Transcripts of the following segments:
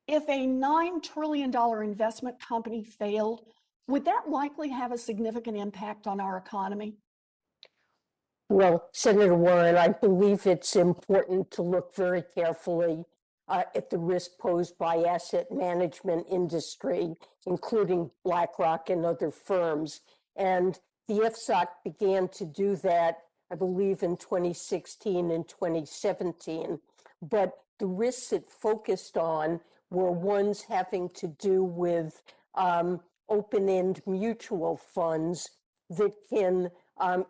if a $9 trillion investment company failed, would that likely have a significant impact on our economy? Well, Senator Warren, I believe it's important to look very carefully at the risk posed by asset management industry, including BlackRock and other firms. And the FSOC began to do that, I believe, in 2016 and 2017. But the risks it focused on were ones having to do with open-end mutual funds that can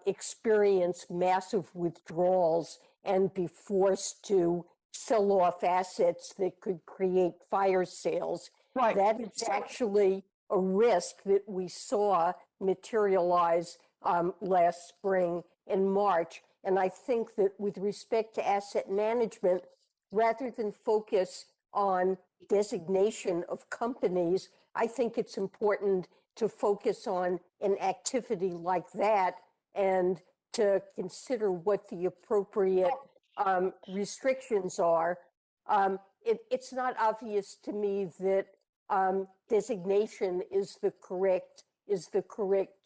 experience massive withdrawals and be forced to sell off assets that could create fire sales. Right. That is actually a risk that we saw materialize last spring in March. And I think that with respect to asset management, rather than focus on designation of companies, I think it's important to focus on an activity like that and to consider what the appropriate restrictions are. It's not obvious to me that designation is the correct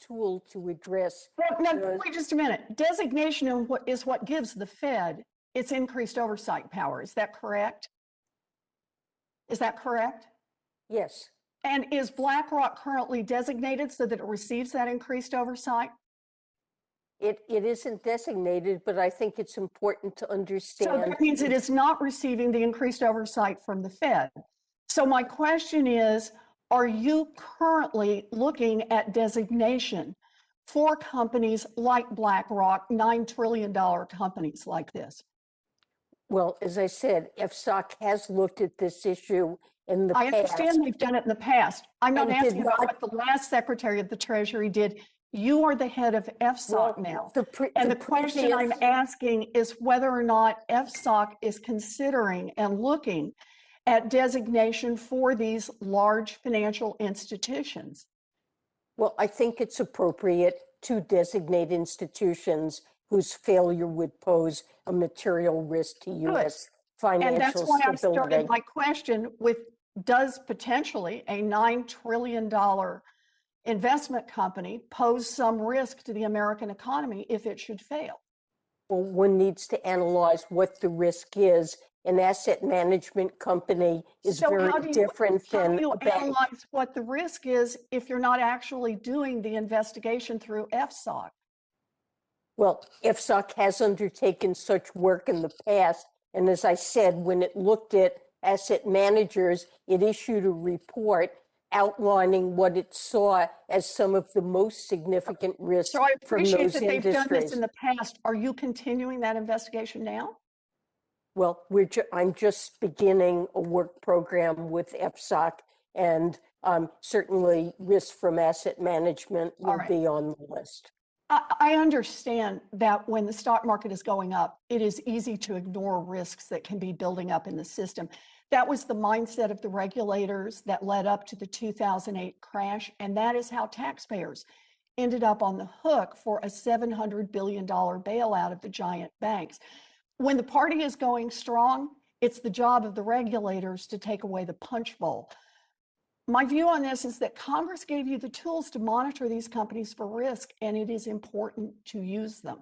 tool to address. Well, now, wait just a minute. Designation is what gives the Fed its increased oversight power. Is that correct? Is that correct? Yes. And is BlackRock currently designated so that it receives that increased oversight? It isn't designated, but I think it's important to understand. So that means it is not receiving the increased oversight from the Fed. So my question is, are you currently looking at designation for companies like BlackRock, $9 trillion companies like this? Well, as I said, FSOC has looked at this issue in the past. I understand they've done it in the past. I'm not asking about what the last Secretary of the Treasury did. You are the head of FSOC now. And the question I'm asking is whether or not FSOC is considering and looking at designation for these large financial institutions. Well, I think it's appropriate to designate institutions whose failure would pose a material risk to U.S. financial stability. And that's why I started my question with, does potentially a $9 trillion investment company pose some risk to the American economy if it should fail? Well, one needs to analyze what the risk is. An asset management company is very different than a bank. How do you analyze what the risk is if you're not actually doing the investigation through FSOC? Well, FSOC has undertaken such work in the past. And as I said, when it looked at asset managers, it issued a report outlining what it saw as some of the most significant risks from those industries. So I appreciate that they've done this in the past. Are you continuing that investigation now? Well, I'm just beginning a work program with FSOC, and certainly risks from asset management will be on the list. I understand that when the stock market is going up, it is easy to ignore risks that can be building up in the system. That was the mindset of the regulators that led up to the 2008 crash, and that is how taxpayers ended up on the hook for a $700 billion bailout of the giant banks. When the party is going strong, it's the job of the regulators to take away the punch bowl. My view on this is that Congress gave you the tools to monitor these companies for risk, and it is important to use them.